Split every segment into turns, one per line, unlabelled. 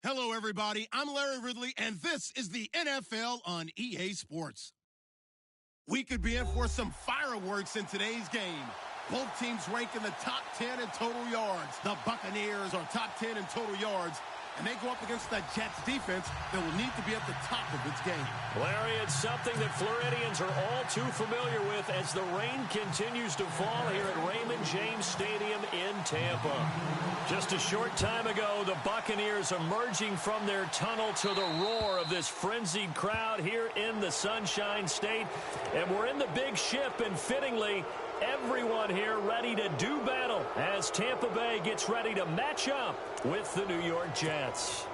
Hello, everybody. I'm Larry Ridley, and this is the NFL on EA Sports. We could be in for some fireworks in today's game. Both teams rank in the top 10 in total yards. The Buccaneers are top 10 in total yards, and they go up against the Jets defense that will need to be at the top of its game.
Larry, it's something that Floridians are all too familiar with as the rain continues to fall here at Raymond James Stadium in Tampa. Just a short time ago, the Buccaneers emerging from their tunnel to the roar of this frenzied crowd here in the Sunshine State. And we're in the big ship, and fittingly, everyone here ready to do battle as Tampa Bay gets ready to match up with the New York Jets.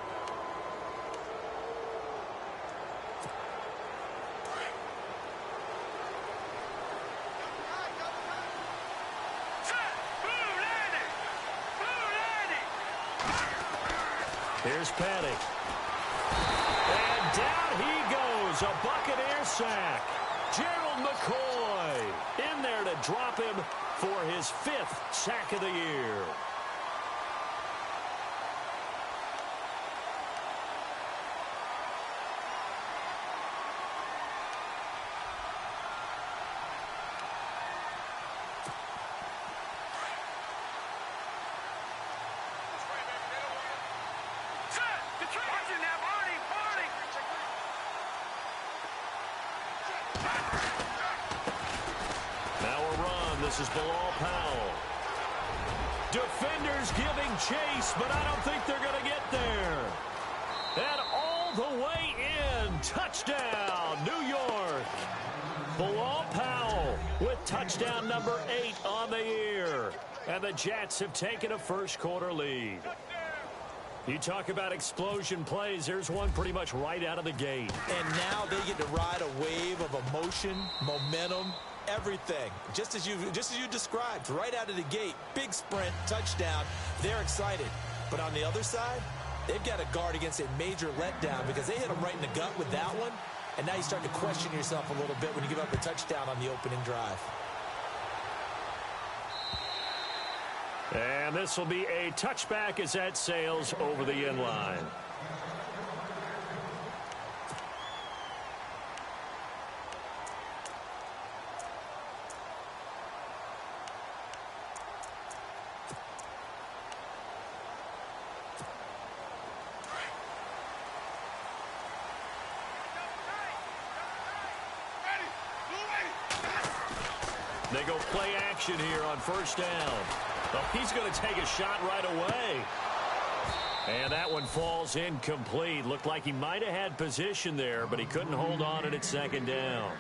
Here's Patty. And down he goes. A Buccaneer sack. Gerald McCoy in there to drop him for his 5th sack of the year. This is Bilal Powell. Defenders giving chase, but I don't think they're going to get there. And all the way in. Touchdown, New York. Bilal Powell with touchdown number 8 on the year. And the Jets have taken a first-quarter lead. You talk about explosion plays. There's one pretty much right out of the gate.
And now they get to ride a wave of emotion, momentum, everything. Just as you described, right out of the gate, big sprint, touchdown. They're excited. But on the other side, they've got to guard against a major letdown because they hit them right in the gut with that one. And now you start to question yourself a little bit when you give up a touchdown on the opening drive.
And this will be a touchback as that sails over the end line. They go play action here on first down. Oh, he's going to take a shot right away. And that one falls incomplete. Looked like he might have had position there, but he couldn't hold on at second down.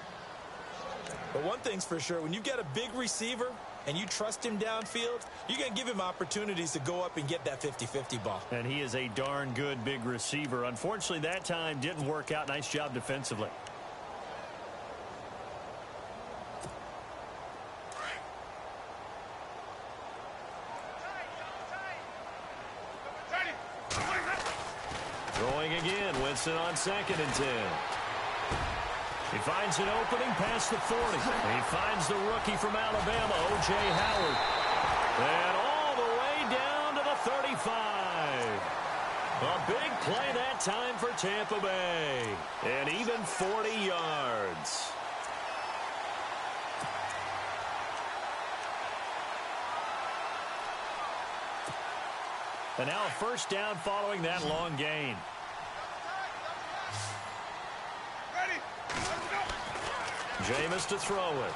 But one thing's for sure, when you've got a big receiver and you trust him downfield, you're going to give him opportunities to go up and get that 50-50 ball.
And he is a darn good big receiver. Unfortunately, that time didn't work out. Nice job defensively. Throwing again, Winston on 2nd and 10. He finds an opening past the 40. He finds the rookie from Alabama, O.J. Howard. And all the way down to the 35. A big play that time for Tampa Bay. And even 40 yards. And now a first down following that long gain. Jameis to throw it.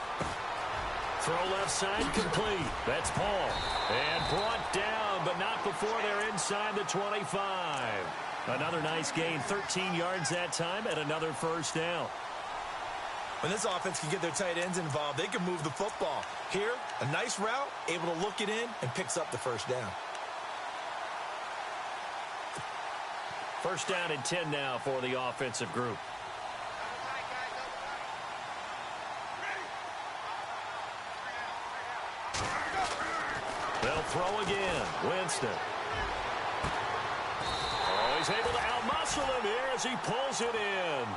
Throw left side complete. That's Paul. And brought down, but not before they're inside the 25. Another nice gain, 13 yards that time, and another first down.
When this offense can get their tight ends involved, they can move the football. Here, a nice route, able to look it in, and picks up the first down.
First down and 10 now for the offensive group. They'll throw again. Winston. Oh, he's able to outmuscle him here as he pulls it in.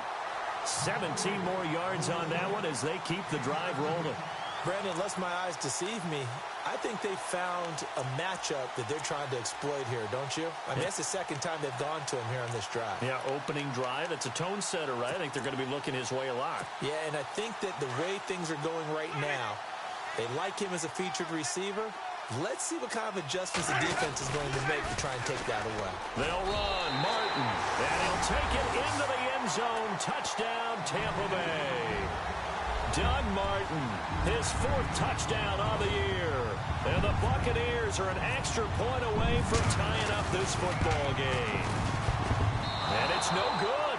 17 more yards on that one as they keep the drive rolling.
Brandon, unless my eyes deceive me, I think they found a matchup that they're trying to exploit here, don't you? I mean, that's the second time they've gone to him here on this drive.
Yeah, opening drive. It's a tone setter, right? I think they're going to be looking his way a lot.
Yeah, and I think that the way things are going right now, they like him as a featured receiver. Let's see what kind of adjustments the defense is going to make to try and take that away.
They'll run. Martin. And he'll take it into the end zone. Touchdown, Tampa Bay. Doug Martin, his 4th touchdown of the year. And the Buccaneers are an extra point away from tying up this football game. And it's no good.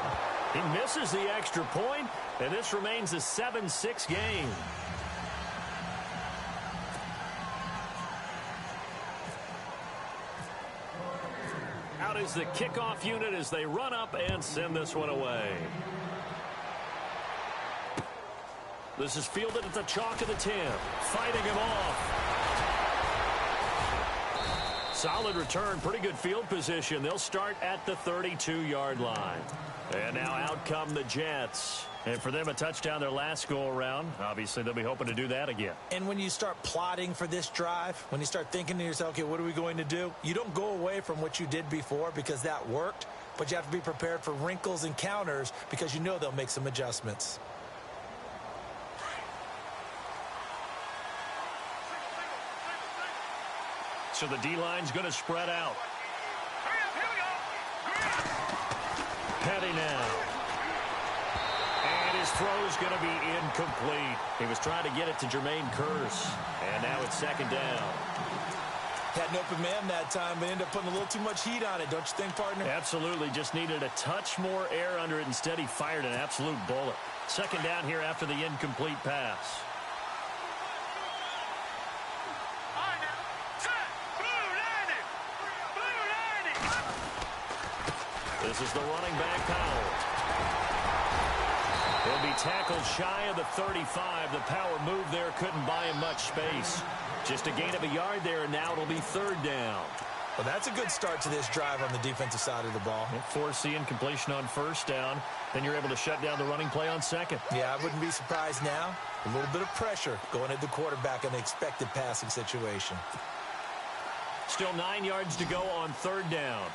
He misses the extra point, and this remains a 7-6 game. Out is the kickoff unit as they run up and send this one away. This is fielded at the chalk of the 10. Fighting him off. Solid return. Pretty good field position. They'll start at the 32-yard line. And now out come the Jets. And for them, a touchdown their last go-around. Obviously, they'll be hoping to do that again.
And when you start plotting for this drive, when you start thinking to yourself, okay, what are we going to do? You don't go away from what you did before because that worked. But you have to be prepared for wrinkles and counters because you know they'll make some adjustments.
So the D-line's going to spread out. Petty now. And his throw's going to be incomplete. He was trying to get it to Jermaine Kearse. And now it's 2nd down.
Had an open man that time, but ended up putting a little too much heat on it, don't you think, partner?
Absolutely. Just needed a touch more air under it. Instead, he fired an absolute bullet. 2nd down here after the incomplete pass. This is the running back, Powell. He'll be tackled shy of the 35. The power move there couldn't buy him much space. Just a gain of a yard there, and now it'll be 3rd down.
Well, that's a good start to this drive on the defensive side of the ball.
Force the incompletion on 1st down. Then you're able to shut down the running play on 2nd.
Yeah, I wouldn't be surprised now. A little bit of pressure going at the quarterback in the expected passing situation.
Still 9 yards to go on 3rd down.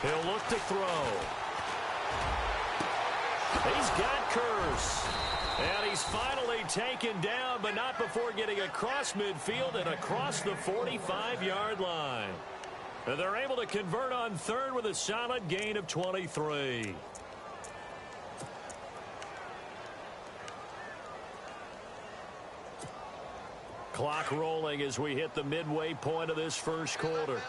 He'll look to throw. He's got Kearse. And he's finally taken down, but not before getting across midfield and across the 45-yard line. And they're able to convert on 3rd with a solid gain of 23. Clock rolling as we hit the midway point of this 1st quarter.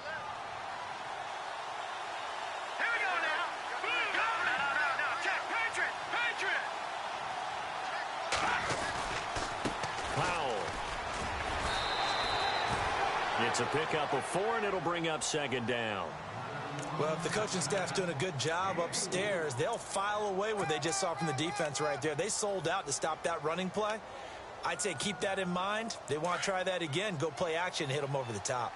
It's a pickup of 4, and it'll bring up 2nd down.
Well, if the coaching staff's doing a good job upstairs, they'll file away what they just saw from the defense right there. They sold out to stop that running play. I'd say keep that in mind. They want to try that again. Go play action, hit them over the top.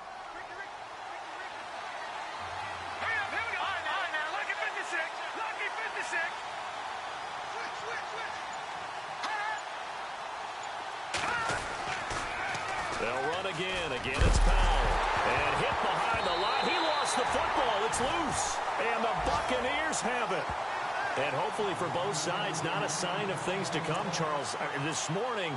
They'll run again. Again, it's Powell. And hit behind the line. He lost the football. It's loose. And the Buccaneers have it. And hopefully for both sides, not a sign of things to come, Charles. This morning,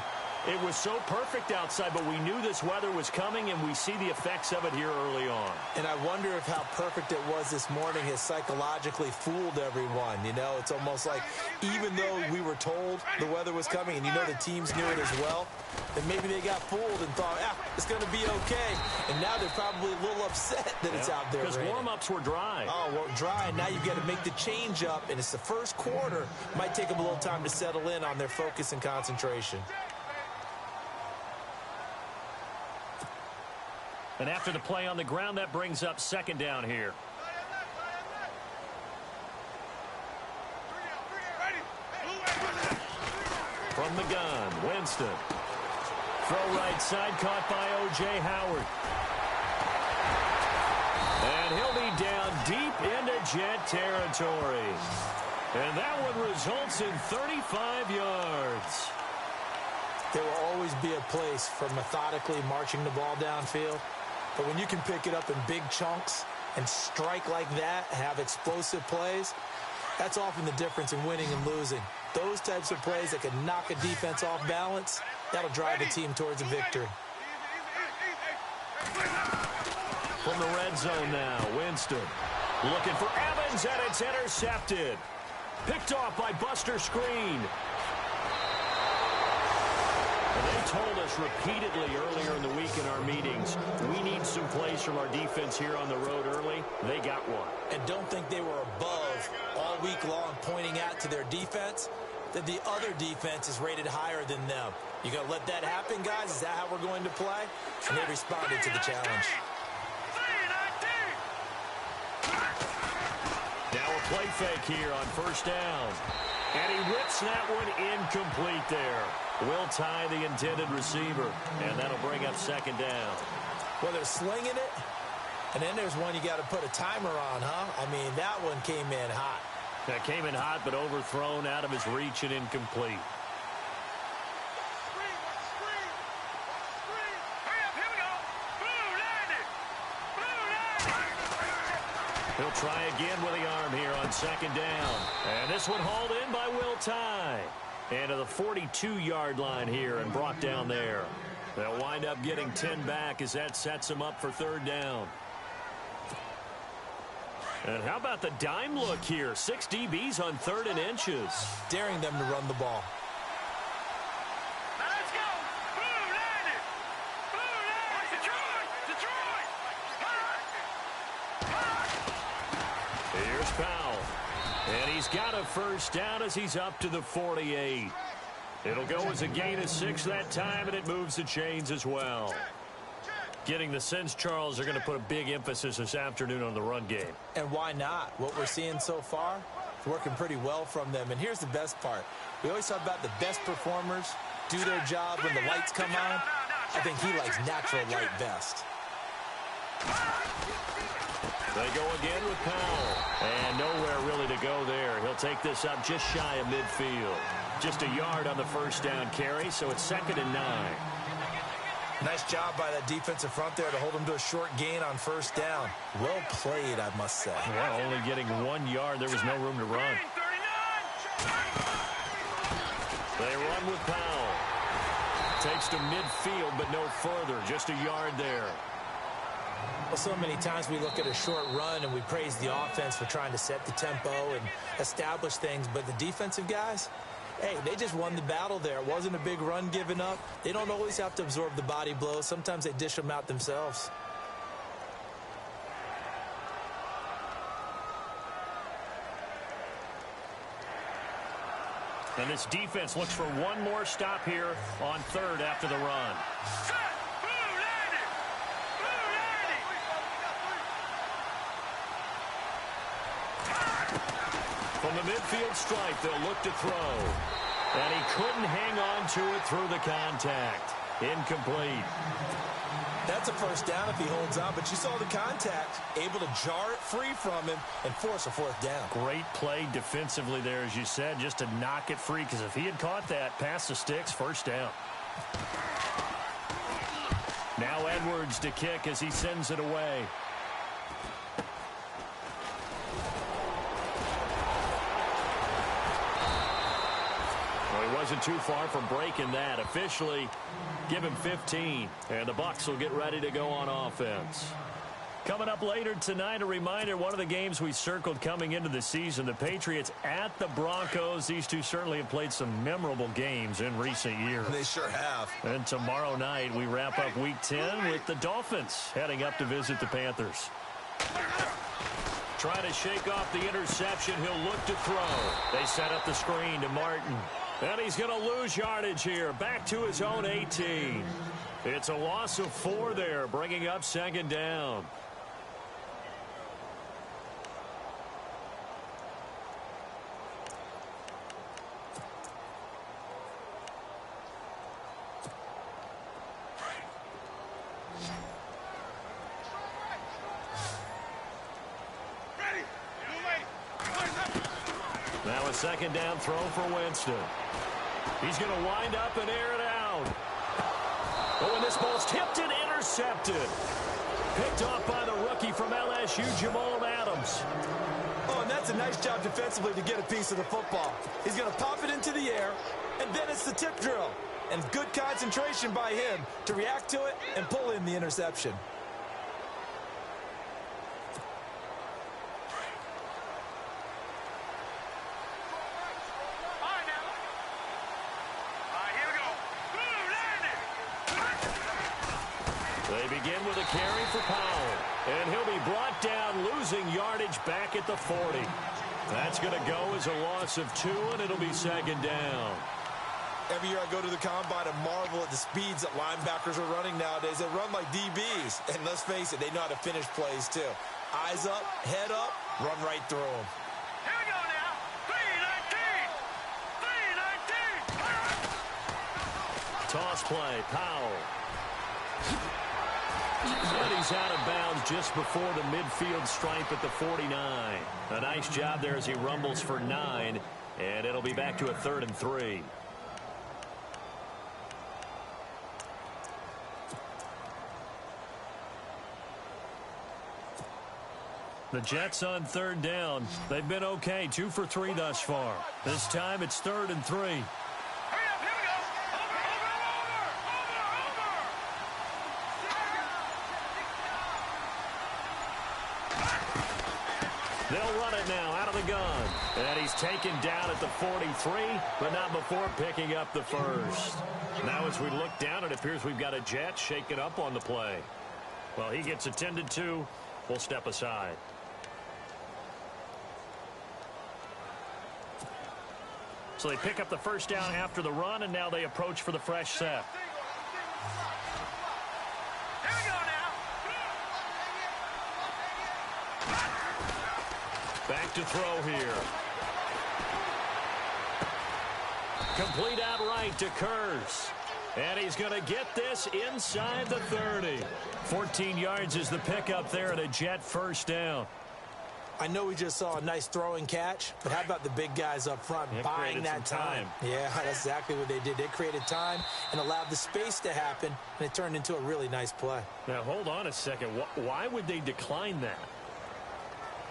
it was so perfect outside, but we knew this weather was coming, and we see the effects of it here early on. And I wonder if how perfect it was this morning has psychologically fooled everyone. You know, it's almost like even though we were told the weather was coming, and you know the teams knew it as well, then maybe they got fooled and thought, it's going to be okay. And now they're probably a little upset that it's out there. Because warm-ups were dry. Oh, well, dry, and now you've got to make the change up, and it's the 1st quarter. Might take them a little time to settle in on their focus and concentration. And after the play on the ground, that brings up 2nd down here. From the gun, Winston. Throw right side, caught by O.J. Howard. And he'll be down deep into Jet territory. And that one results in 35 yards.
There will always be a place for methodically marching the ball downfield. But when you can pick it up in big chunks and strike like that, have explosive plays, that's often the difference in winning and losing. Those types of plays that can knock a defense off balance, that'll drive a team towards a victory.
From the red zone now, Winston looking for Evans, and it's intercepted. Picked off by Buster Screen. They told us repeatedly earlier in the week in our meetings, we need some plays from our defense here on the road early. They got one.
And don't think they were above all week long pointing out to their defense that the other defense is rated higher than them. You going to let that happen, guys? Is that how we're going to play? And they responded to the challenge.
Now a play fake here on first down. And he whips that one incomplete there. Will tie the intended receiver, and that'll bring up second down.
Well, they're slinging it, and then there's one you got to put a timer on, huh? I mean, that one came in hot.
That came in hot, but overthrown, out of his reach, and incomplete. He'll try again with the arm here on second down. And this one hauled in by Will Tye. And to the 42-yard line here and brought down there. They'll wind up getting 10 back as that sets them up for third down. And how about the dime look here? 6 DBs on 3rd and inches.
Daring them to run the ball.
Now let's go. Blue landed. Blue landed. Detroit.
Here's Powell. And he's got a first down as he's up to the 48. It'll go as a gain of 6 that time, and it moves the chains as well. Getting the sense, Charles, they're going to put a big emphasis this afternoon on the run game.
And why not? What we're seeing so far is working pretty well from them. And here's the best part. We always talk about the best performers do their job when the lights come on. I think he likes natural light best.
They go again with Powell. And nowhere really to go there. He'll take this up just shy of midfield. Just a yard on the first down carry, so it's 2nd and 9.
Nice job by that defensive front there to hold him to a short gain on first down. Well played, I must say.
Well, only getting 1 yard. There was no room to run. They run with Powell. Takes to midfield, but no further. Just a yard there.
Well, so many times we look at a short run and we praise the offense for trying to set the tempo and establish things, but the defensive guys, hey, they just won the battle there. It wasn't a big run given up. They don't always have to absorb the body blows. Sometimes they dish them out themselves.
And this defense looks for one more stop here on 3rd after the run. From the midfield stripe, they'll look to throw. And he couldn't hang on to it through the contact. Incomplete.
That's a first down if he holds on, but you saw the contact. Able to jar it free from him and force a 4th down.
Great play defensively there, as you said, just to knock it free, because if he had caught that, past the sticks, first down. Now Edwards to kick as he sends it away. Well, he wasn't too far from breaking that. Officially, give him 15, and the Bucs will get ready to go on offense. Coming up later tonight, a reminder, one of the games we circled coming into the season, the Patriots at the Broncos. These two certainly have played some memorable games in recent years.
They sure have.
And tomorrow night, we wrap up Week 10 with the Dolphins heading up to visit the Panthers. Trying to shake off the interception. He'll look to throw. They set up the screen to Martin. And he's going to lose yardage here. Back to his own 18. It's a loss of 4 there, bringing up 2nd down. second down throw for Winston. He's going to wind up and air it out. Oh, and this ball's tipped and intercepted. Picked off by the rookie from LSU, Jamal Adams.
Oh, and that's a nice job defensively to get a piece of the football. He's going to pop it into the air, and then it's the tip drill. And good concentration by him to react to it and pull in the interception.
They begin with a carry for Powell. And he'll be brought down, losing yardage back at the 40. That's going to go as a loss of 2, and it'll be second down.
Every year I go to the combine and marvel at the speeds that linebackers are running nowadays. They run like DBs. And let's face it, they know how to finish plays too. Eyes up, head up, run right through them.
Here we go now. 3-19. 3-19.
Toss play, Powell. And he's out of bounds just before the midfield stripe at the 49. A nice job there as he rumbles for 9. And it'll be back to a 3rd and 3. The Jets on 3rd down. They've been okay, 2 for 3 thus far. This time it's 3rd and 3.
Hurry up, here we go. Over.
They'll run it now out of the gun. And he's taken down at the 43, but not before picking up the first. Now as we look down, it appears we've got a Jet shaken up on the play. Well, he gets attended to. We'll step aside. So they pick up the first down after the run, and now they approach for the fresh set.
Here we go now.
Back to throw here. Complete outright to Kurz. And he's going to get this inside the 30. 14 yards is the pickup there at a Jet first down.
I know we just saw a nice throwing catch, but how about the big guys up front buying that time? Yeah, that's exactly what they did. They created time and allowed the space to happen, and it turned into a really nice play.
Now, hold on a second. Why would they decline that,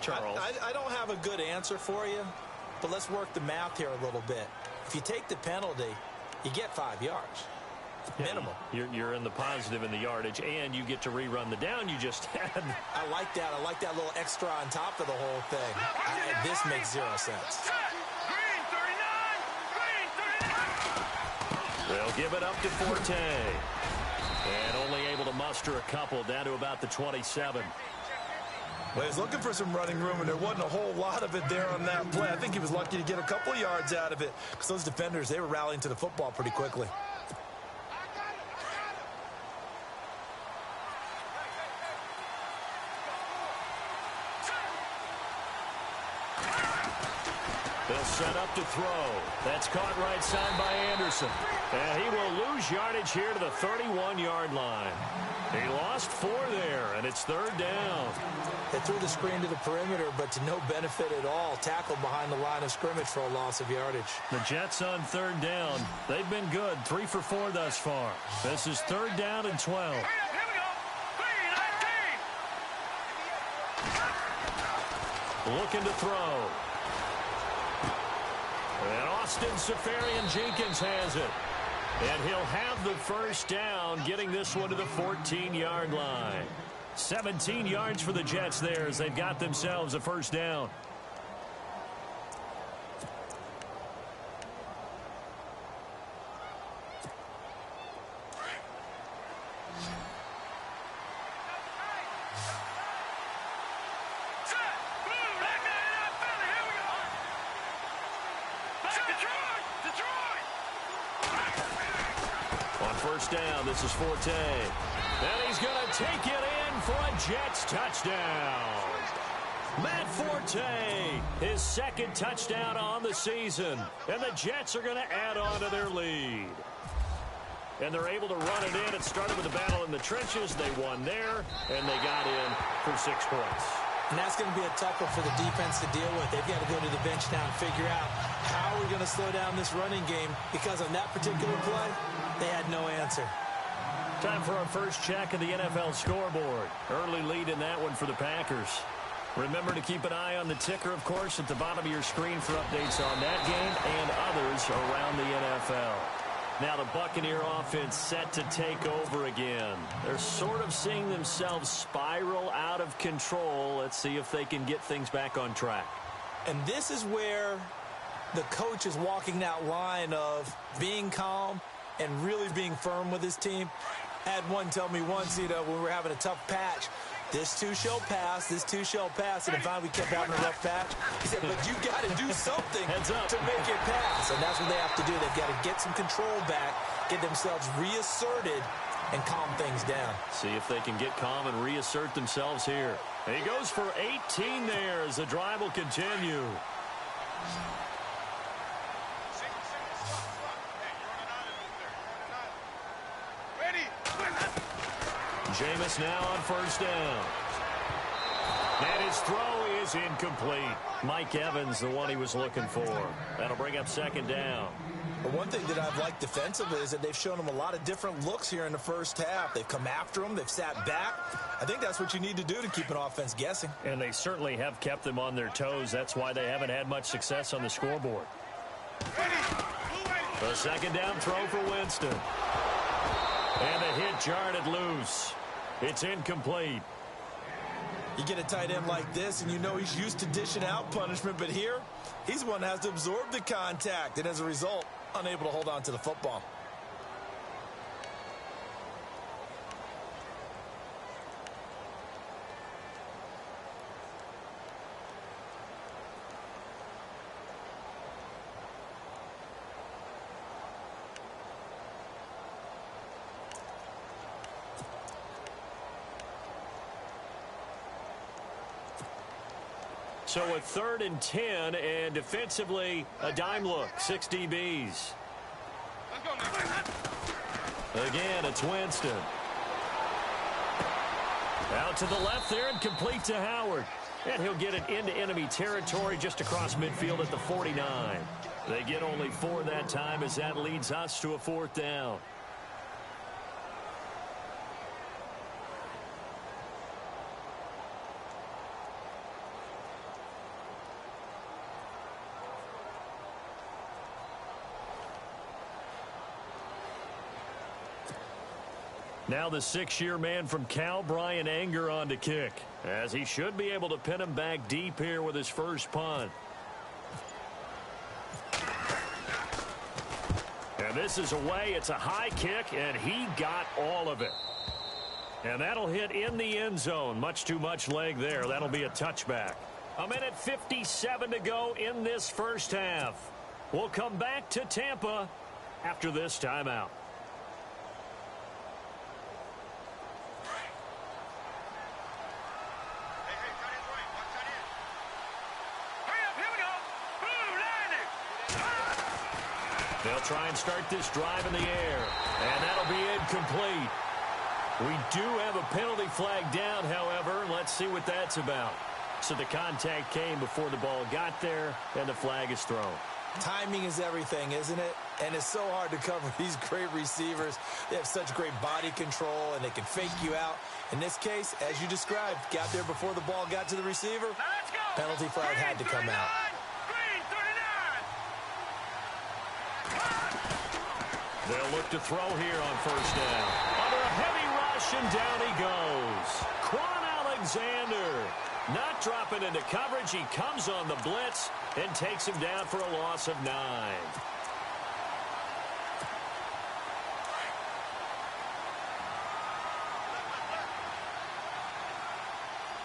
Charles?
I don't have a good answer for you, but let's work the math here a little bit. If you take the penalty, you get 5 yards. Minimum.
You're in the positive in the yardage, and you get to rerun the down you just had.
I like that. I like that little extra on top of the whole thing. This makes 0 sense.
Green 39. Green 39.
They'll give it up to Forte. And only able to muster a couple down to about the 27.
Well, he's looking for some running room, and there wasn't a whole lot of it there on that play. I think he was lucky to get a couple yards out of it because those defenders, they were rallying to the football pretty quickly.
They'll set up to throw. That's caught right side by Anderson. And he will lose yardage here to the 31-yard line. He lost 4 there, and it's 3rd down.
They threw the screen to the perimeter, but to no benefit at all. Tackled behind the line of scrimmage for a loss of yardage.
The Jets on 3rd down. They've been good, 3 for 4 thus far. This is 3rd down and 12.
Hurry up, here we go. 3-19.
Looking to throw. And Austin Safarian-Jenkins has it. And he'll have the first down, getting this one to the 14-yard line. 17 yards for the Jets there as they've got themselves a first down. First down, this is Forte. And he's going to take it in for a Jets touchdown. Matt Forte, his 2nd touchdown on the season. And the Jets are going to add on to their lead. And they're able to run it in. It started with a battle in the trenches. They won there, and they got in for 6 points.
And that's going to be a tough one for the defense to deal with. They've got to go to the bench now and figure out How are we going to slow down this running game? Because on that particular play, they had no answer.
Time for our first check of the NFL scoreboard. Early lead in that one for the Packers. Remember to keep an eye on the ticker, of course, at the bottom of your screen for updates on that game and others around the NFL. Now the Buccaneer offense set to take over again. They're sort of seeing themselves spiral out of control. Let's see if they can get things back on track.
And this is where the coach is walking that line of being calm and really being firm with his team. Had one tell me once, when we were having a tough patch, this too shall pass, this too shall pass. And finally we kept having a rough patch. He said, but you got to do something to make it pass. And that's what they have to do. They've got to get some control back, get themselves reasserted, and calm things down.
See if they can get calm and reassert themselves here. And he goes for 18 there as the drive will continue. Jameis now on first down. And his throw is incomplete. Mike Evans, the one he was looking for. That'll bring up second down.
But one thing that I've liked defensively is that they've shown them a lot of different looks here in the first half. They've come after them. They've sat back. I think that's what you need to do to keep an offense guessing.
And they certainly have kept them on their toes. That's why they haven't had much success on the scoreboard. The second down throw for Winston. And the hit jarred it loose. It's incomplete.
You get a tight end like this, and you know he's used to dishing out punishment, but here, he's the one that has to absorb the contact, and as a result, unable to hold on to the football.
So a 3rd and 10, and defensively, a dime look, 6 DBs. Again, it's Winston. Out to the left there and complete to Howard. And he'll get it into enemy territory just across midfield at the 49. They get only 4 that time as that leads us to a 4th down. Now the 6-year man from Cal, Brian Anger, on to kick, as he should be able to pin him back deep here with his first punt. And this is away. It's a high kick, and he got all of it. And that'll hit in the end zone. Much too much leg there. That'll be a touchback. 1:57 to go in this first half. We'll come back to Tampa after this timeout. They'll try and start this drive in the air, and that'll be incomplete. We do have a penalty flag down, however. Let's see what that's about. So the contact came before the ball got there, and the flag is thrown.
Timing is everything, isn't it? And it's so hard to cover these great receivers. They have such great body control, and they can fake you out. In this case, as you described, got there before the ball got to the receiver. Penalty flag had to come out.
They'll look to throw here on first down. Under a heavy rush, and down he goes. Quan Alexander not dropping into coverage. He comes on the blitz and takes him down for a loss of 9.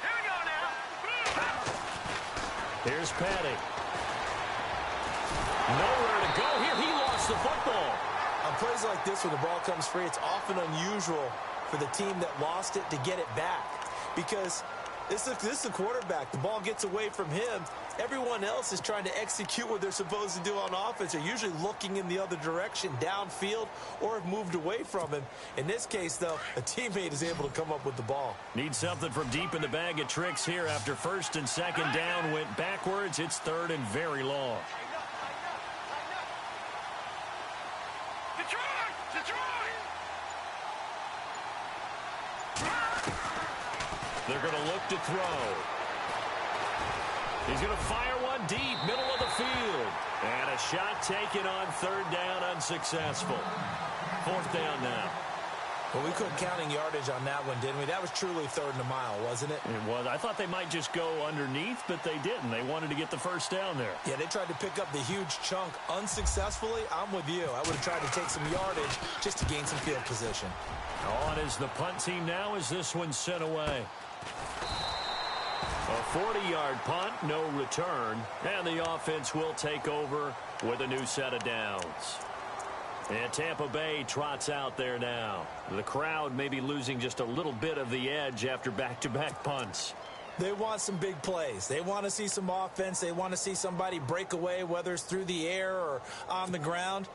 Here we go now.
Here's Petty. Nowhere to go here. He lost the football.
On plays like this where the ball comes free, it's often unusual for the team that lost it to get it back. Because this is the quarterback. The ball gets away from him. Everyone else is trying to execute what they're supposed to do on offense. They're usually looking in the other direction, downfield, or have moved away from him. In this case, though, a teammate is able to come up with the ball.
Need something from deep in the bag of tricks here after 1st and 2nd down went backwards. It's 3rd and very long.
Detroit! Detroit!
They're going to look to throw. He's going to fire one deep, middle of the field. And a shot taken on third down, unsuccessful. Fourth down now.
Well, we quit counting yardage on that one, didn't we? That was truly third and a mile, wasn't it?
It was. I thought they might just go underneath, but they didn't. They wanted to get the first down there.
Yeah, they tried to pick up the huge chunk unsuccessfully. I'm with you. I would have tried to take some yardage just to gain some field position.
On is the punt team now as this one's sent away. A 40-yard punt, no return, and the offense will take over with a new set of downs. And Tampa Bay trots out there now. The crowd may be losing just a little bit of the edge after back-to-back punts.
They want some big plays. They want to see some offense. They want to see somebody break away, whether it's through the air or on the ground.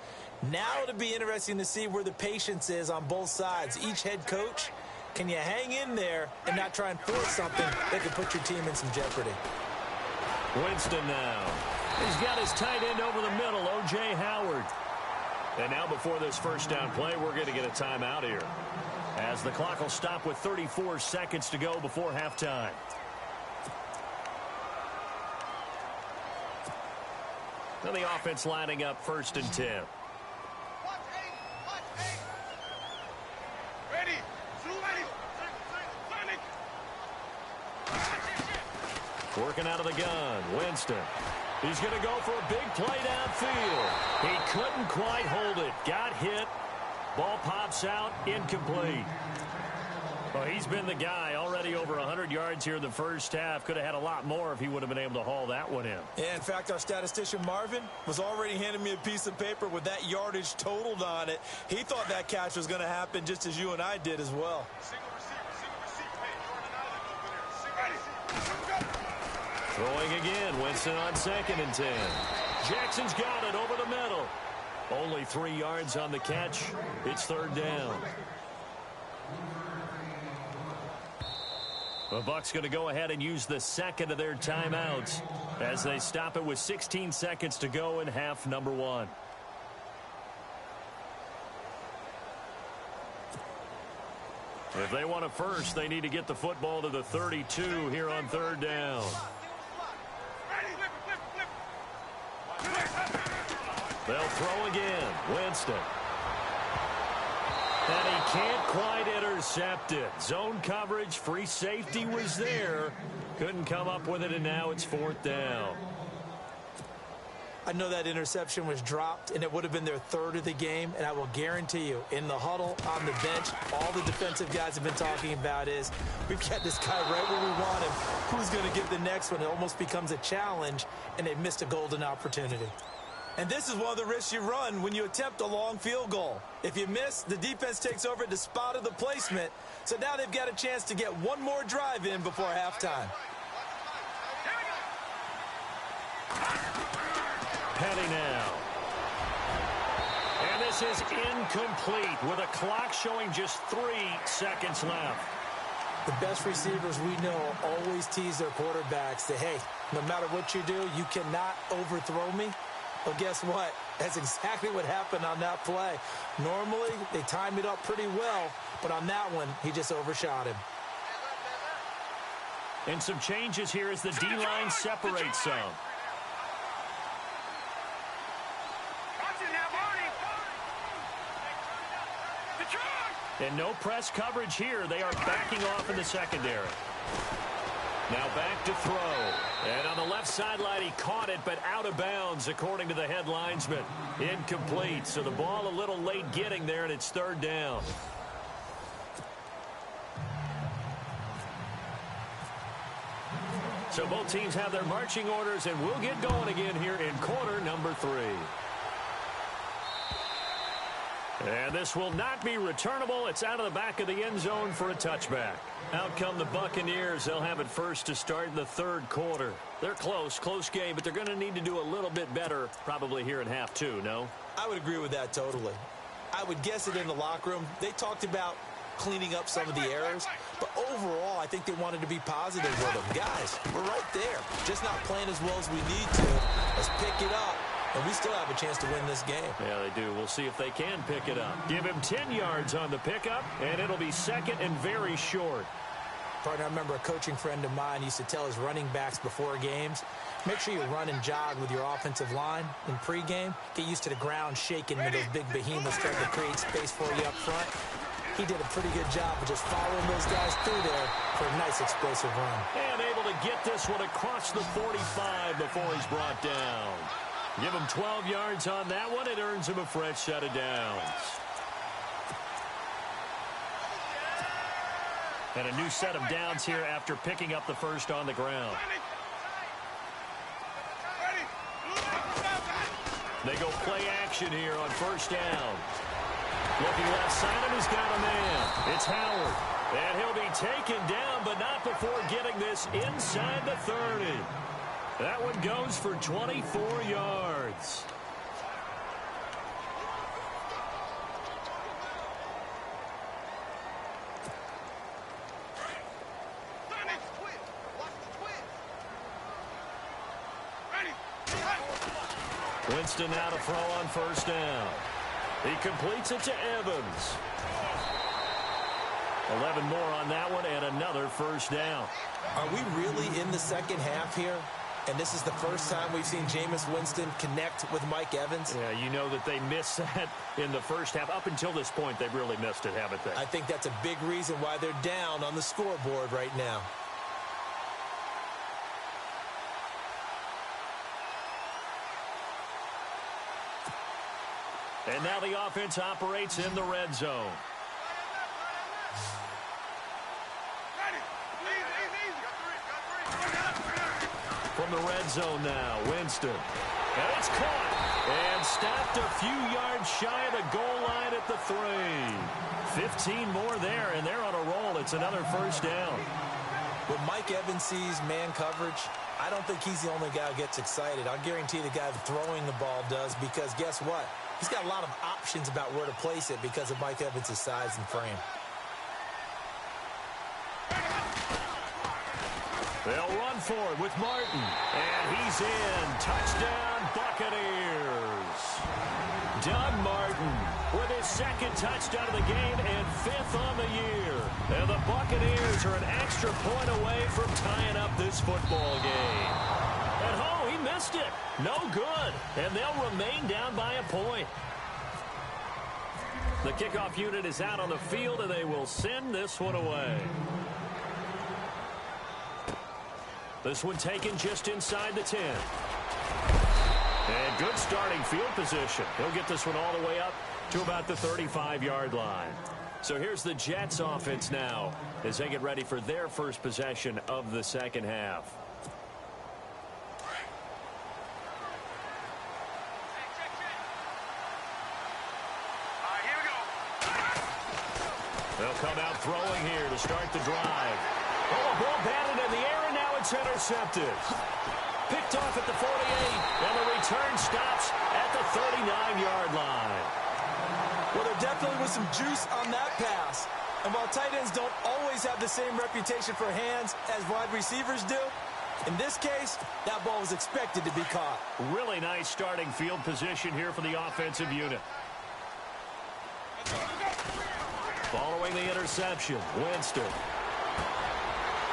Now it'll be interesting to see where the patience is on both sides. Each head coach, can you hang in there and not try and force something that could put your team in some jeopardy?
Winston now. He's got his tight end over the middle, O.J. Howard. And now before this first down play, we're going to get a timeout here, as the clock will stop with 34 seconds to go before halftime. Now the offense lining up 1st and 10.
Ready.
Working out of the gun, Winston. He's going to go for a big play downfield. He couldn't quite hold it. Got hit. Ball pops out. Incomplete. Well, he's been the guy. Already over 100 yards here in the first half. Could have had a lot more if he would have been able to haul that one in.
Yeah, in fact, our statistician Marvin was already handing me a piece of paper with that yardage totaled on it. He thought that catch was going to happen just as you and I did as well.
Single receiver. Hey, Jordan, ready.
Throwing again. Winston on 2nd and 10. Jackson's got it over the middle. Only 3 yards on the catch. It's 3rd down. The Bucs going to go ahead and use the second of their timeouts as they stop it with 16 seconds to go in half number 1. If they want a first, they need to get the football to the 32 here on 3rd down. They'll throw again. Winston. And he can't quite intercept it. Zone coverage, free safety was there. Couldn't come up with it, and now it's 4th down.
I know that interception was dropped, and it would have been their 3rd of the game, and I will guarantee you, in the huddle, on the bench, all the defensive guys have been talking about is, we've got this guy right where we want him. Who's going to get the next one? It almost becomes a challenge, and they've missed a golden opportunity. And this is one of the risks you run when you attempt a long field goal. If you miss, the defense takes over at the spot of the placement, so now they've got a chance to get one more drive in before halftime.
Petty now. And this is incomplete with a clock showing just 3 seconds left.
The best receivers we know always tease their quarterbacks that, hey, no matter what you do, you cannot overthrow me. Well, guess what? That's exactly what happened on that play. Normally, they time it up pretty well, but on that one, he just overshot him.
And some changes here as the D-line separates some. And no press coverage here. They are backing off in the secondary. Now back to throw. And on the left sideline, he caught it, but out of bounds, according to the head linesman. Incomplete. So the ball a little late getting there, and it's 3rd down. So both teams have their marching orders, and we'll get going again here in quarter number 3. And this will not be returnable. It's out of the back of the end zone for a touchback. Out come the Buccaneers. They'll have it first to start in the 3rd quarter. They're close game, but they're going to need to do a little bit better probably here in half 2, no?
I would agree with that totally. I would guess it in the locker room. They talked about cleaning up some of the errors, but overall, I think they wanted to be positive with them. Guys, we're right there. Just not playing as well as we need to. Let's pick it up and we still have a chance to win this game.
Yeah, they do. We'll see if they can pick it up. Give him 10 yards on the pickup, and it'll be second and very short.
Partner, I remember a coaching friend of mine used to tell his running backs before games, make sure you run and jog with your offensive line in pregame. Get used to the ground shaking when those big behemoths start to create space for you up front. He did a pretty good job of just following those guys through there for a nice explosive run.
And able to get this one across the 45 before he's brought down. Give him 12 yards on that one. It earns him a fresh set of downs. And a new set of downs here after picking up the first on the ground. They go play action here on first down. Looking left side, and he's got a man. It's Howard. And he'll be taken down, but not before getting this inside the 30. That one goes for 24 yards. Winston now to throw on first down. He completes it to Evans. 11 more on that one and another first down.
Are we really in the second half here? And this is the first time we've seen Jameis Winston connect with Mike Evans?
Yeah, you know that they missed that in the first half. Up until this point, they've really missed it, haven't they?
I think that's a big reason why they're down on the scoreboard right now.
And now the offense operates in the red zone. From the red zone now, Winston. And it's caught. And stopped a few yards shy of the goal line at the 3. 15 more there, and they're on a roll. It's another first down.
When Mike Evans sees man coverage, I don't think he's the only guy who gets excited. I'll guarantee the guy throwing the ball does, because guess what? He's got a lot of options about where to place it because of Mike Evans' size and frame.
They'll run for it with Martin. And he's in. Touchdown, Buccaneers. Doug Martin with his second touchdown of the game and 5th on the year. And the Buccaneers are an extra point away from tying up this football game. At home, he missed it. No good. And they'll remain down by a point. The kickoff unit is out on the field, and they will send this one away. This one taken just inside the 10. And good starting field position. He'll get this one all the way up to about the 35-yard line. So here's the Jets offense now as they get ready for their first possession of the second half. They'll come out throwing here to start the drive. Oh, a ball batted in the air, and now it's intercepted. Picked off at the 48, and the return stops at the 39-yard line.
Well, there definitely was some juice on that pass. And while tight ends don't always have the same reputation for hands as wide receivers do, in this case, that ball was expected to be caught.
Really nice starting field position here for the offensive unit. Following the interception, Winston.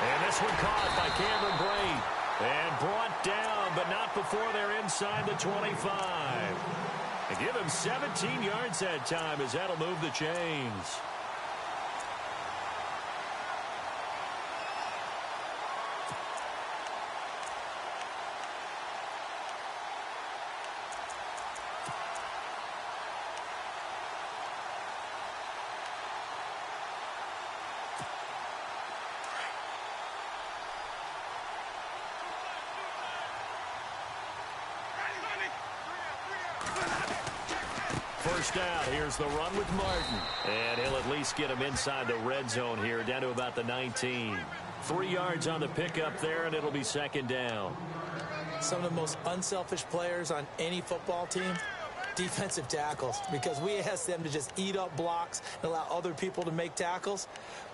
And this one caught by Cameron Brate. And brought down, but not before they're inside the 25. And give him 17 yards that time as that'll move the chains. First down, here's the run with Martin. And he'll at least get him inside the red zone here, down to about the 19. 3 yards on the pickup there, and it'll be second down.
Some of the most unselfish players on any football team, defensive tackles, because we ask them to just eat up blocks and allow other people to make tackles.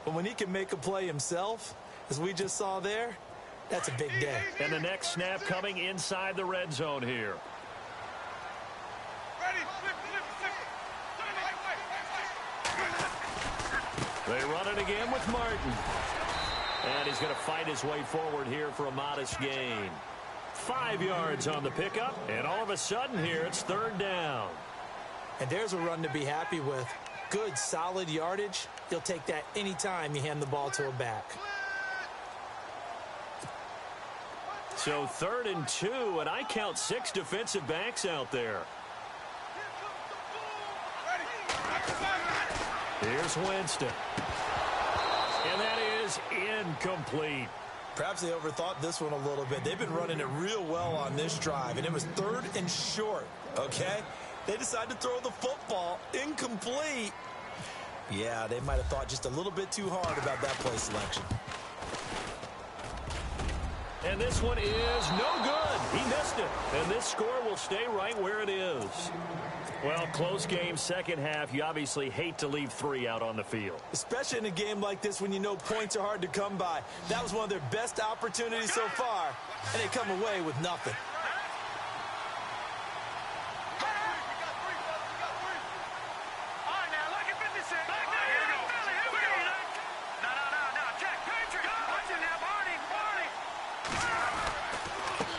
But when he can make a play himself, as we just saw there, that's a big day.
And the next snap coming inside the red zone here. They run it again with Martin. And he's going to fight his way forward here for a modest gain. 5 yards on the pickup, and all of a sudden here it's third down.
And there's a run to be happy with. Good, solid yardage. You'll take that anytime you hand the ball to a back.
So 3rd and 2, and I count 6 defensive backs out there. Here's Winston. And that is incomplete.
Perhaps they overthought this one a little bit. They've been running it real well on this drive, and it was 3rd and short, okay? They decided to throw the football incomplete. Yeah, they might have thought just a little bit too hard about that play selection.
And this one is no good. He missed it. And this score will stay right where it is. Well, close game, second half. You obviously hate to leave 3 out on the field.
Especially in a game like this when you know points are hard to come by. That was one of their best opportunities so far, and they come away with nothing.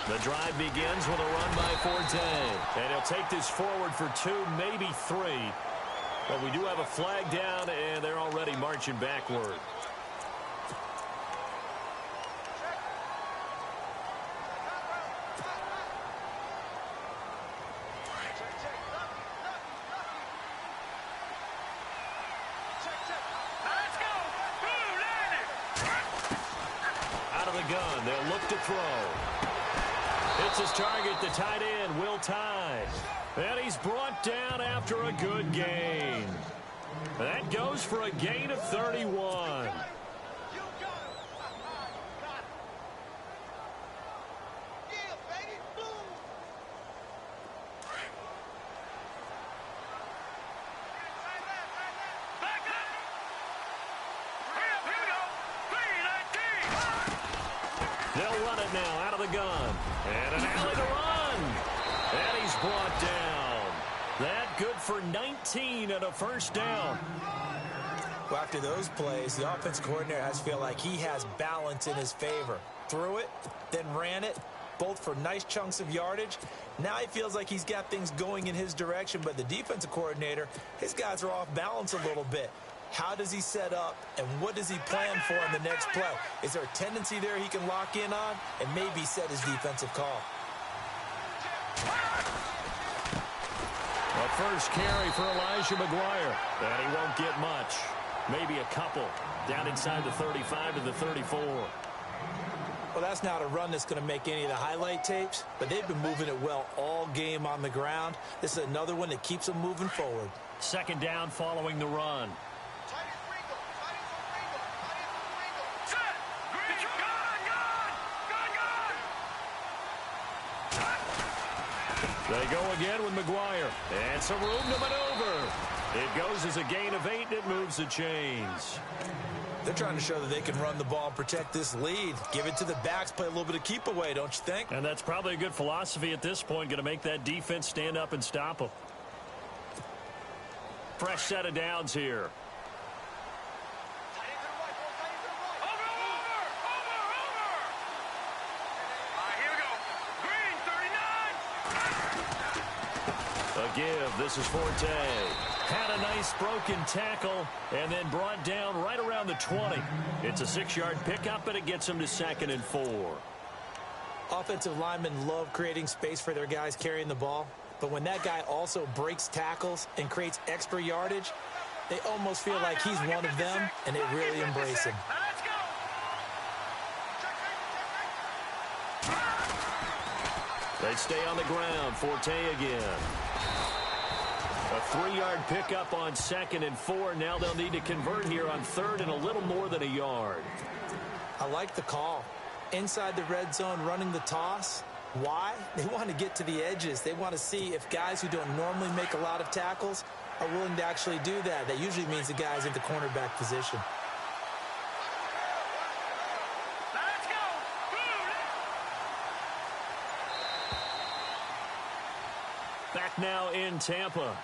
The drive begins with a run by Forte. And he'll take this forward for 2, maybe 3. But we do have a flag down, and they're already marching backward. Out of the gun, they'll look to throw. It's his target, the tight end, Will Tye. And he's brought down after a good gain. That goes for a gain of 31. They'll run it now out of the gun. And an alley to run. And he's brought down. That good for 19 and a first down.
Well, after those plays, the offense coordinator has to feel like he has balance in his favor. Threw it, then ran it, both for nice chunks of yardage. Now he feels like he's got things going in his direction, but the defensive coordinator, his guys are off balance a little bit. How does he set up, and what does he plan for in the next play? Is there a tendency there he can lock in on and maybe set his defensive call?
A first carry for Elijah McGuire, and he won't get much. Maybe a couple down inside the 35 to the 34.
Well, that's not a run that's going to make any of the highlight tapes, but they've been moving it well all game on the ground. This is another one that keeps them moving forward.
Second down following the run. They go again with McGuire. And some room to maneuver. It goes as a gain of 8, and it moves the chains.
They're trying to show that they can run the ball and protect this lead. Give it to the backs, play a little bit of keep away, don't you think?
And that's probably a good philosophy at this point, going to make that defense stand up and stop them. Fresh set of downs here. A give. This is Forte. Had a nice broken tackle and then brought down right around the 20. It's a 6-yard pickup, but it gets him to 2nd and 4.
Offensive linemen love creating space for their guys carrying the ball, but when that guy also breaks tackles and creates extra yardage, they almost feel like he's one of them, and they really embrace him.
They stay on the ground. Forte again. A 3-yard pickup on 2nd and 4. Now they'll need to convert here on 3rd and a little more than a yard.
I like the call. Inside the red zone running the toss. Why? They want to get to the edges. They want to see if guys who don't normally make a lot of tackles are willing to actually do that. That usually means the guy's in the cornerback position.
Back now in Tampa.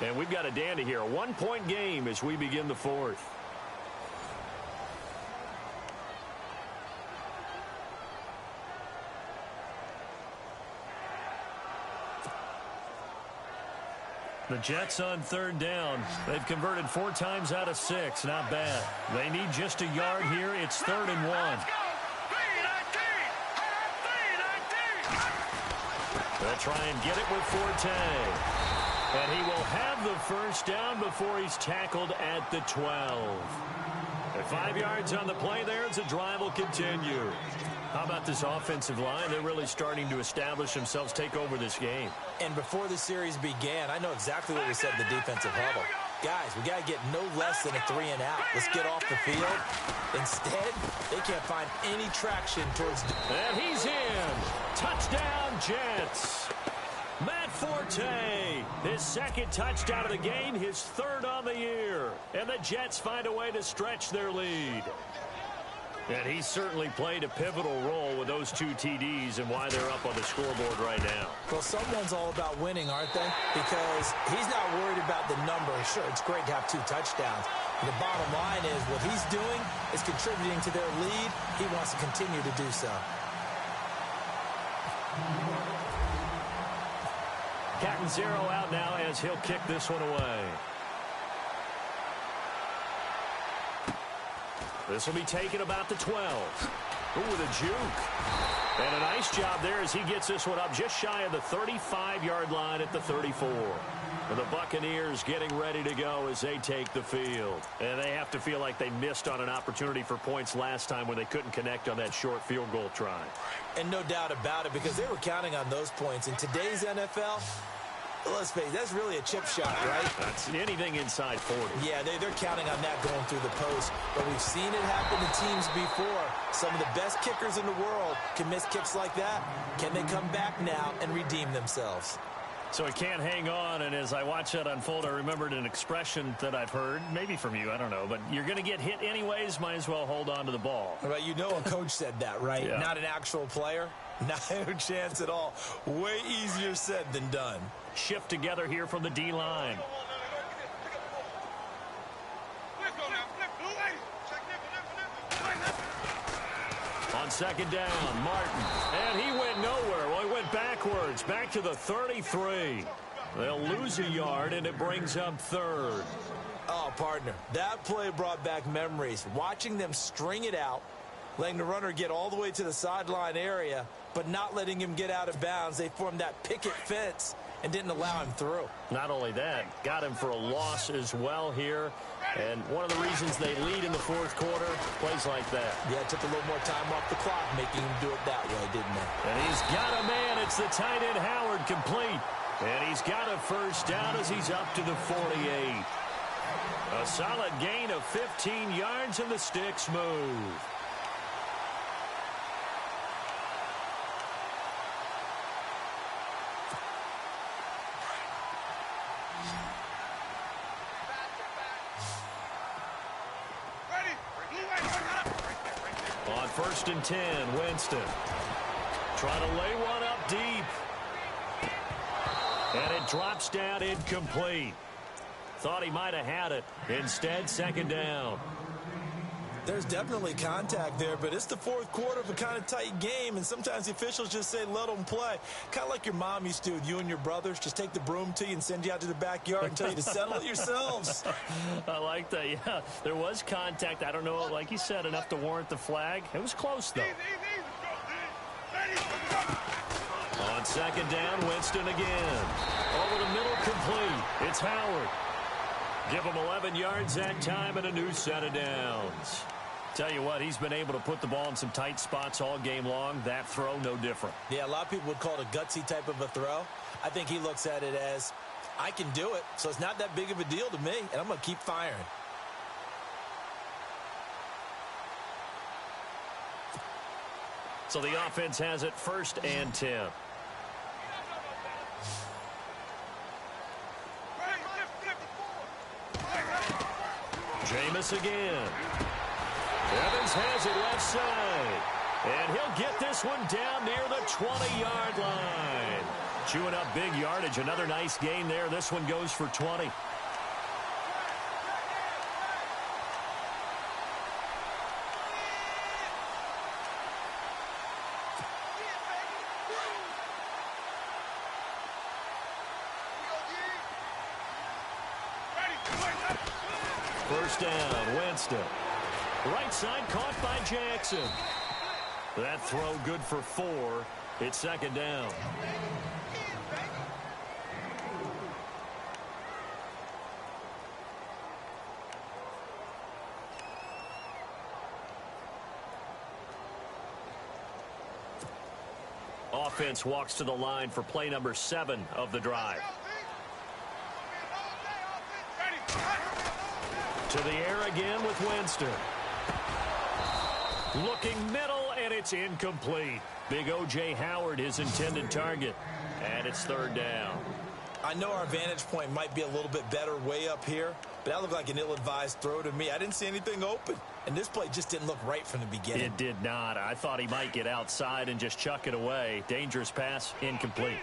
And we've got a dandy here. A 1-point game as we begin the fourth. The Jets on third down. They've converted 4 times out of 6. Not bad. They need just a yard here. It's 3rd and 1. They'll try and get it with Forte. And he will have the first down before he's tackled at the 12. At 5 yards on the play there, as the drive will continue. How about this offensive line? They're really starting to establish themselves, take over this game.
And before the series began, I know exactly what we said in the defensive huddle. Guys, we got to get no less than a 3 and out. Let's get off the field. Instead, they can't find any traction towards...
And he's in. Touchdown, Jets. Matt Forte, his 2nd touchdown of the game, his 3rd on the year. And the Jets find a way to stretch their lead. And he certainly played a pivotal role with those 2 TDs and why they're up on the scoreboard right now.
Well, someone's all about winning, aren't they? Because he's not worried about the number. Sure, it's great to have 2 touchdowns. But the bottom line is what he's doing is contributing to their lead. He wants to continue to do so.
Catanzaro out now as he'll kick this one away. This will be taken about the 12. Ooh, with a juke. And a nice job there as he gets this one up just shy of the 35-yard line at the 34. And the Buccaneers getting ready to go as they take the field. And they have to feel like they missed on an opportunity for points last time when they couldn't connect on that short field goal try.
And no doubt about it, because they were counting on those points. In today's NFL, let's face it, that's really a chip shot, right?
That's anything inside 40.
Yeah, they're counting on that going through the post. But we've seen it happen to teams before. Some of the best kickers in the world can miss kicks like that. Can they come back now and redeem themselves?
So it can't hang on, and as I watch that unfold, I remembered an expression that I've heard, maybe from you, I don't know, but you're going to get hit anyways, might as well hold on to the ball.
Well, you know a coach said that, right?
Yeah. Not
an actual player? No chance at all. Way easier said than done.
Shift together here from the D-line. On 2nd down, Martin. And he went nowhere. Well, he went backwards, back to the 33. They'll lose a yard, and it brings up 3rd.
Oh, partner, that play brought back memories. Watching them string it out, letting the runner get all the way to the sideline area, but not letting him get out of bounds. They formed that picket fence and didn't allow him through.
Not only that, got him for a loss as well here. And one of the reasons they lead in the 4th quarter, plays like that.
Yeah, it took a little more time off the clock, making him do it that way, didn't it?
And he's got a man. It's the tight end, Howard, complete. And he's got a first down as he's up to the 48. A solid gain of 15 yards, and the sticks move. On 1st and 10, Winston trying to lay one up deep. And it drops down incomplete. Thought he might have had it. Instead, 2nd down.
There's definitely contact there, but it's the 4th quarter of a kind of tight game, and sometimes the officials just say, let them play. Kind of like your mom used to with you and your brothers. Just take the broom to you and send you out to the backyard and tell you to settle it yourselves.
I like that, yeah. There was contact. I don't know, like you said, enough to warrant the flag. It was close, though. On 2nd down, Winston again. Over the middle, complete. It's Howard. Give him 11 yards that time and a new set of downs. Tell you what, he's been able to put the ball in some tight spots all game long. That throw, no different.
Yeah, a lot of people would call it a gutsy type of a throw. I think he looks at it as, I can do it, so it's not that big of a deal to me, and I'm going to keep firing.
So the offense has it 1st and 10. Jameis again. Evans has it left side. And he'll get this one down near the 20-yard line. Chewing up big yardage. Another nice gain there. This one goes for 20. First down, Winston. Right side caught by Jackson. That throw good for 4. It's second down. Offense walks to the line for play number 7 of the drive. To the air again with Winston. Looking middle, and it's incomplete. Big O.J. Howard, his intended target. And it's third down.
I know our vantage point might be a little bit better way up here, but that looked like an ill-advised throw to me. I didn't see anything open, and this play just didn't look right from the beginning.
It did not. I thought he might get outside and just chuck it away. Dangerous pass, incomplete.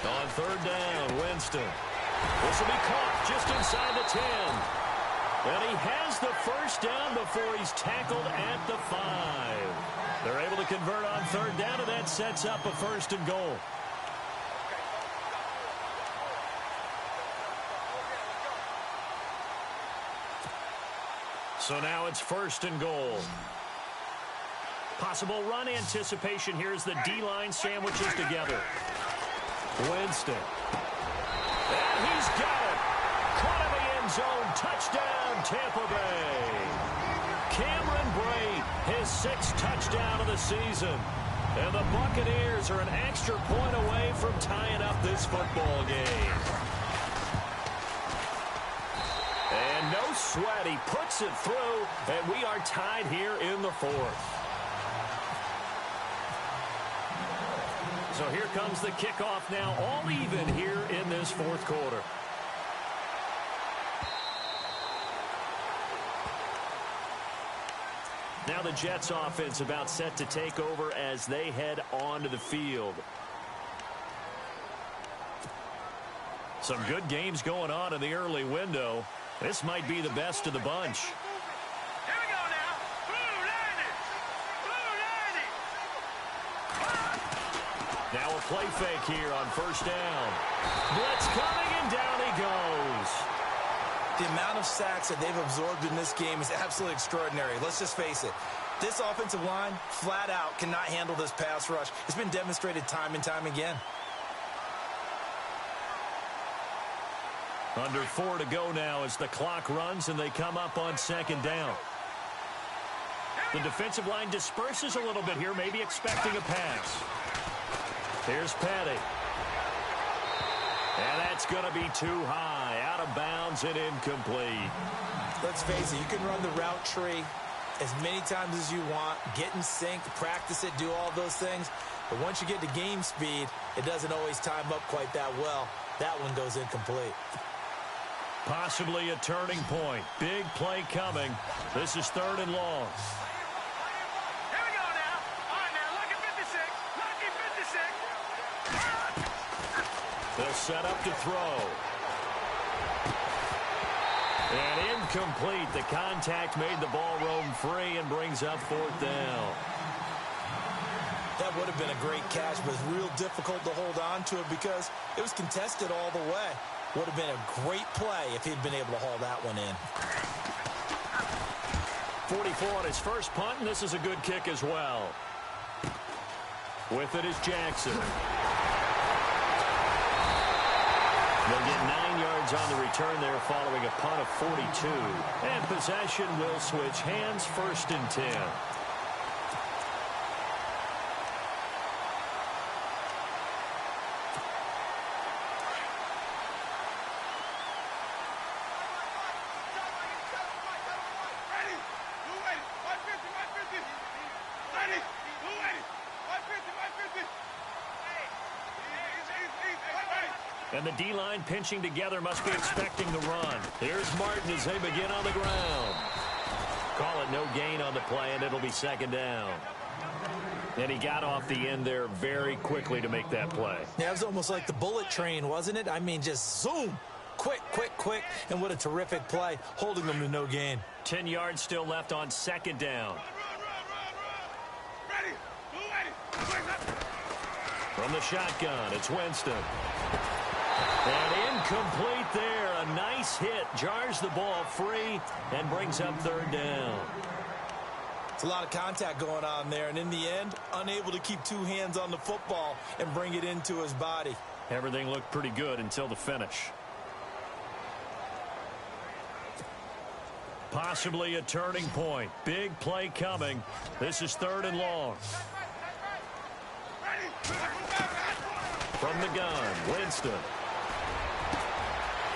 On third down, Winston. This will be caught just inside the 10. And he has the first down before he's tackled at the 5. They're able to convert on third down, and that sets up a first and goal. So now it's first and goal. Possible run anticipation here as the D-line sandwiches together. Winston. And he's got it. Caught in the end zone. Touchdown, Tampa Bay. Cameron Brate, his 6th touchdown of the season. And the Buccaneers are an extra point away from tying up this football game. And no sweat. He puts it through, and we are tied here in the 4th. So here comes the kickoff now, all even here in this 4th quarter. Now the Jets offense about set to take over as they head onto the field. Some good games going on in the early window. This might be the best of the bunch.
Here we go now. Blue Blue
Now a play fake here on first down. Blitz coming, and down he goes.
The amount of sacks that they've absorbed in this game is absolutely extraordinary. Let's just face it. This offensive line, flat out, cannot handle this pass rush. It's been demonstrated time and time again.
Under 4 to go now as the clock runs and they come up on second down. The defensive line disperses a little bit here, maybe expecting a pass. Here's Petty. And that's going to be too high, out of bounds and incomplete.
Let's face it, you can run the route tree as many times as you want, get in sync, practice it, do all those things. But once you get to game speed, it doesn't always time up quite that well. That one goes incomplete.
Possibly a turning point. Big play coming. This is third and long.
Here we go now. All right, now, lucky 56. Lucky 56.
They'll set up to throw. And incomplete. The contact made the ball roam free and brings up fourth down.
That would have been a great catch, but it's real difficult to hold on to it because it was contested all the way. Would have been a great play if he'd been able to haul that one in.
44 on his first punt, and this is a good kick as well. With it is Jackson. They'll get 9 yards on the return there following a punt of 42. And possession will switch hands, first and 10. And the D-line pinching together, must be expecting the run. Here's Martin as they begin on the ground. Call it no gain on the play, and it'll be second down. And he got off the end there very quickly to make that play.
Yeah, it was almost like the bullet train, wasn't it? I mean, just zoom. Quick, quick, quick. And what a terrific play, holding them to no gain.
10 yards still left on second down. From the shotgun, it's Winston. And incomplete there. A nice hit. Jars the ball free and brings up third down.
It's a lot of contact going on there. And in the end, unable to keep two hands on the football and bring it into his body.
Everything looked pretty good until the finish. Possibly a turning point. Big play coming. This is third and long. From the gun, Winston.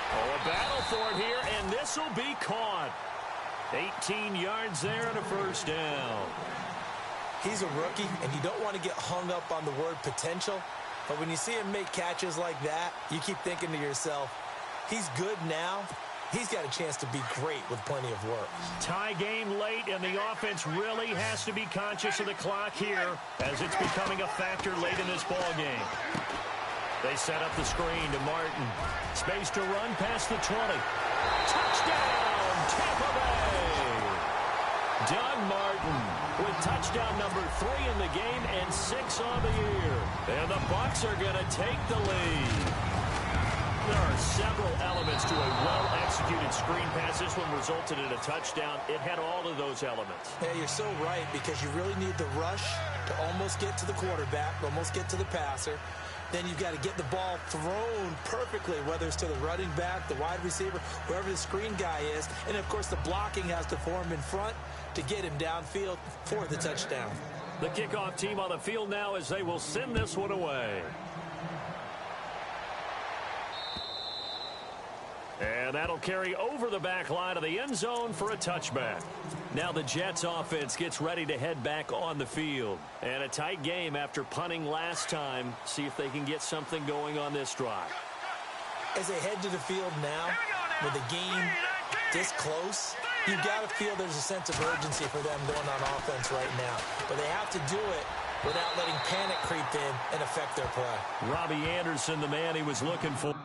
Oh, a battle for it here, and this will be caught. 18 yards there and a first down.
He's a rookie, and you don't want to get hung up on the word potential. But when you see him make catches like that, you keep thinking to yourself, he's good now. He's got a chance to be great with plenty of work.
Tie game late, and the offense really has to be conscious of the clock here as it's becoming a factor late in this ball game. They set up the screen to Martin. Space to run past the 20. Touchdown, Tampa Bay! Doug Martin with touchdown number 3 in the game and 6 on the year. And the Bucs are going to take the lead. There are several elements to a well-executed screen pass. This one resulted in a touchdown. It had all of those elements.
Yeah, you're so right, because you really need the rush to almost get to the quarterback, almost get to the passer. Then you've got to get the ball thrown perfectly, whether it's to the running back, the wide receiver, wherever the screen guy is. And, of course, the blocking has to form in front to get him downfield for the touchdown.
The kickoff team on the field now as they will send this one away. And that'll carry over the back line of the end zone for a touchback. Now the Jets offense gets ready to head back on the field. And a tight game after punting last time. See if they can get something going on this drive.
As they head to the field now, with the game this close, you've got to feel there's a sense of urgency for them going on offense right now. But they have to do it without letting panic creep in and affect their play.
Robbie Anderson, the man he was looking for.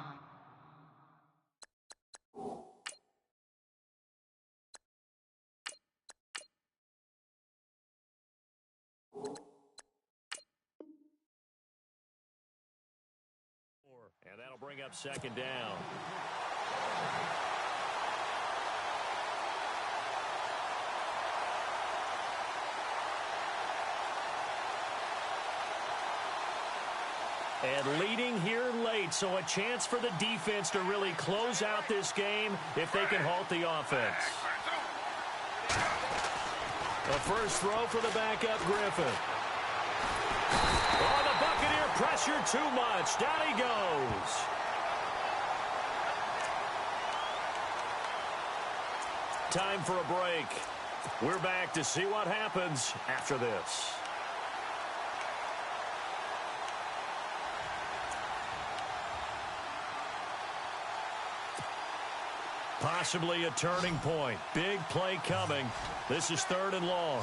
And that'll bring up second down. And leading here late, so a chance for the defense to really close out this game if they can halt the offense. A first throw for the backup, Griffin. Oh, the Buccaneer pressure too much. Down he goes. Time for a break. We're back to see what happens after this. Possibly a turning point. Big play coming. This is third and long.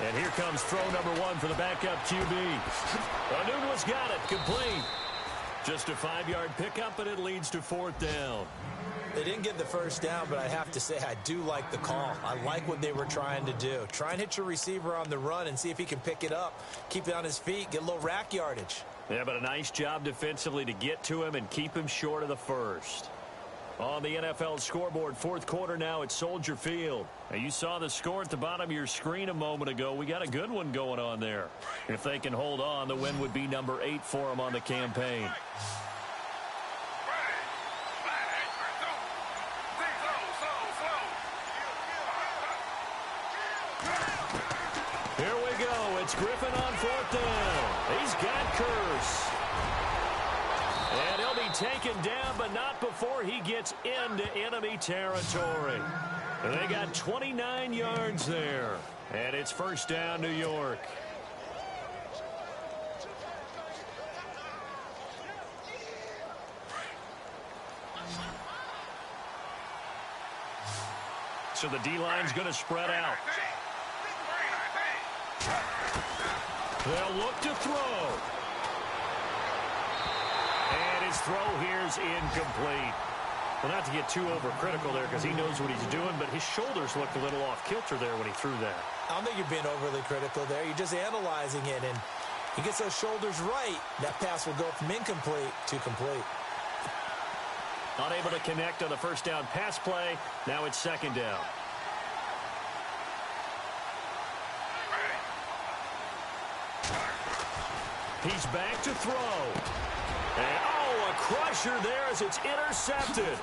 And here comes throw number 1 for the backup QB. Anunwa's got it. Complete. Just a 5-yard pickup, and it leads to fourth down.
They didn't get the first down, but I have to say I do like the call. I like what they were trying to do. Try and hit your receiver on the run and see if he can pick it up. Keep it on his feet. Get a little rack yardage.
Yeah, but a nice job defensively to get to him and keep him short of the first. On the NFL scoreboard, fourth quarter now at Soldier Field. Now, you saw the score at the bottom of your screen a moment ago. We got a good one going on there. If they can hold on, the win would be number 8 for them on the campaign. Here we go. It's Griffin on fourth down. He's got Curse. And he'll be taken down, but not before he gets into enemy territory. They got 29 yards there. And it's first down, New York. So the D-line's going to spread out. They'll look to throw. And his throw here's incomplete. Well, not to get too overcritical there because he knows what he's doing, but his shoulders looked a little off kilter there when he threw that.
I don't think you're being overly critical there. You're just analyzing it, and he gets those shoulders right. That pass will go from incomplete to complete.
Unable to connect on the first down pass play. Now it's second down. He's back to throw. And, a crusher there as it's intercepted.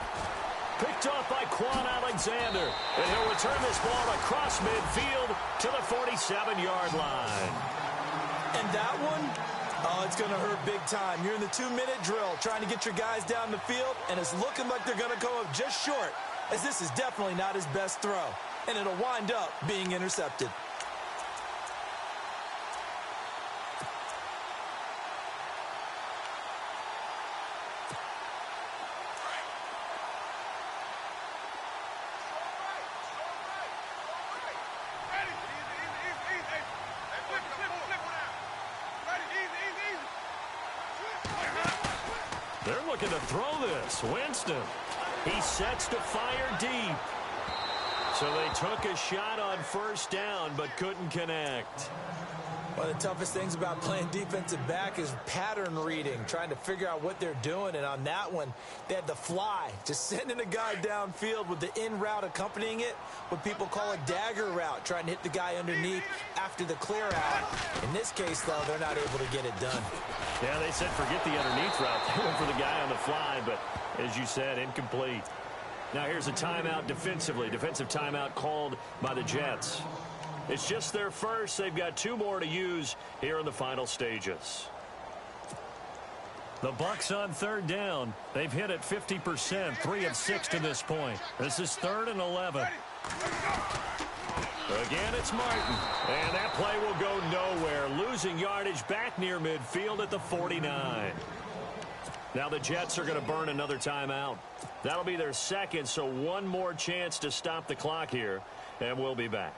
Picked off by Quan Alexander. And he'll return this ball across midfield to the 47-yard line.
And that one, it's going to hurt big time. You're in the 2-minute drill trying to get your guys down the field, and it's looking like they're going to come up just short, as this is definitely not his best throw. And it'll wind up being intercepted.
They're looking to throw this. Winston. He sets to fire deep. So they took a shot on first down but couldn't connect.
One of the toughest things about playing defensive back is pattern reading, trying to figure out what they're doing. And on that one, they had the fly, just sending a guy downfield with the in route accompanying it, what people call a dagger route, trying to hit the guy underneath after the clear out. In this case, though, they're not able to get it done.
Yeah, they said forget the underneath route. They went for the guy on the fly, but as you said, incomplete. Now here's a timeout defensively. Defensive timeout called by the Jets. It's just their first. They've got 2 more to use here in the final stages. The Bucs on third down. They've hit it 50%, 3 of 6 to this point. This is 3rd and 11. Again, it's Martin. And that play will go nowhere. Losing yardage back near midfield at the 49. Now the Jets are going to burn another timeout. That'll be their second, so one more chance to stop the clock here. And we'll be back.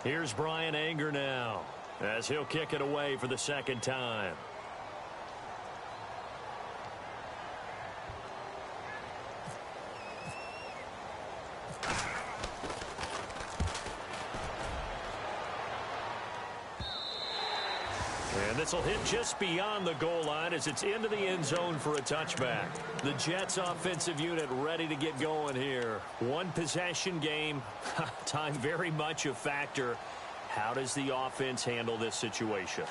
Here's Brian Anger now as he'll kick it away for the second time. And this will hit just beyond the goal line as it's into the end zone for a touchback. The Jets offensive unit ready to get going here. One possession game. Time very much a factor. How does the offense handle this situation?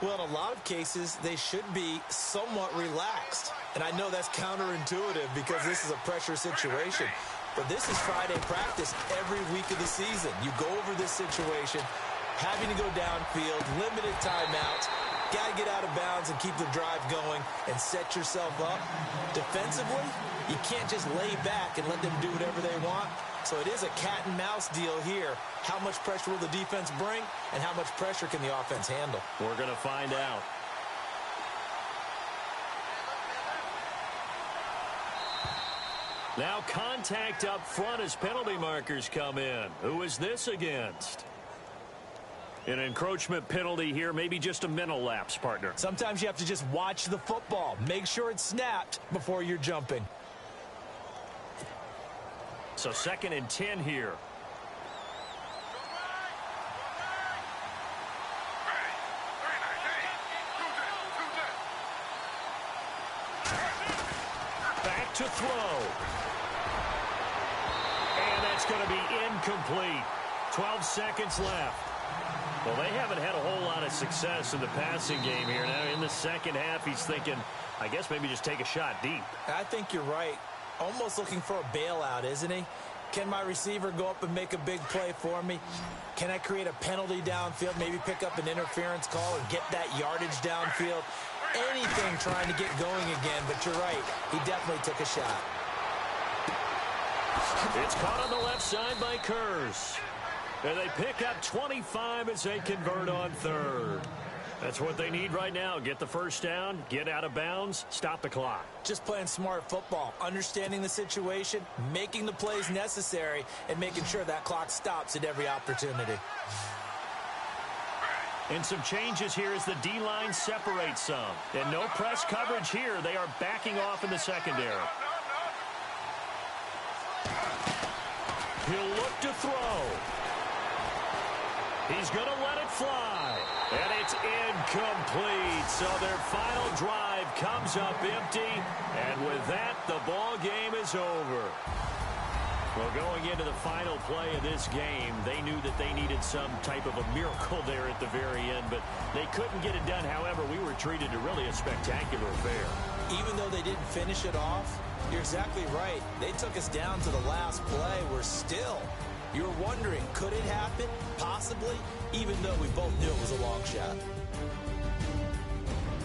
Well, in a lot of cases, they should be somewhat relaxed. And I know that's counterintuitive because this is a pressure situation. But this is Friday practice every week of the season. You go over this situation, having to go downfield, limited timeouts, got to get out of bounds and keep the drive going and set yourself up. Defensively, you can't just lay back and let them do whatever they want. So it is a cat and mouse deal here. How much pressure will the defense bring and how much pressure can the offense handle?
We're going to find out. Now contact up front as penalty markers come in. Who is this against? An encroachment penalty here, maybe just a mental lapse, partner.
Sometimes you have to just watch the football. Make sure it's snapped before you're jumping.
So 2nd and 10 here. Back to throw. And that's going to be incomplete. 12 seconds left. Well, they haven't had a whole lot of success in the passing game here. Now, in the second half, he's thinking, I guess maybe just take a shot deep.
I think you're right. Almost looking for a bailout, isn't he? Can my receiver go up and make a big play for me? Can I create a penalty downfield, maybe pick up an interference call or get that yardage downfield? Anything trying to get going again, but you're right. He definitely took a shot.
It's caught on the left side by Kurz. And they pick up 25 as they convert on third. That's what they need right now. Get the first down, get out of bounds, stop the clock.
Just playing smart football, understanding the situation, making the plays necessary, and making sure that clock stops at every opportunity.
And some changes here as the D-line separates some. And no press coverage here. They are backing off in the secondary. He'll look to throw. He's going to let it fly. And it's incomplete. So their final drive comes up empty. And with that, the ball game is over. Well, going into the final play of this game, they knew that they needed some type of a miracle there at the very end, but they couldn't get it done. However, we were treated to really a spectacular affair.
Even though they didn't finish it off, you're exactly right. They took us down to the last play. We're still. You're wondering, could it happen? Possibly, even though we both knew it was a long shot.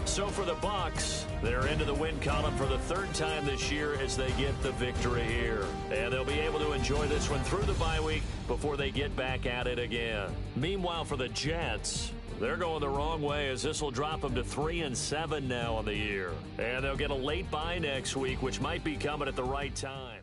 So for the Bucs, they're into the win column for the third time this year as they get the victory here. And they'll be able to enjoy this one through the bye week before they get back at it again. Meanwhile, for the Jets, they're going the wrong way as this will drop them to 3-7 now on the year. And they'll get a late bye next week, which might be coming at the right time.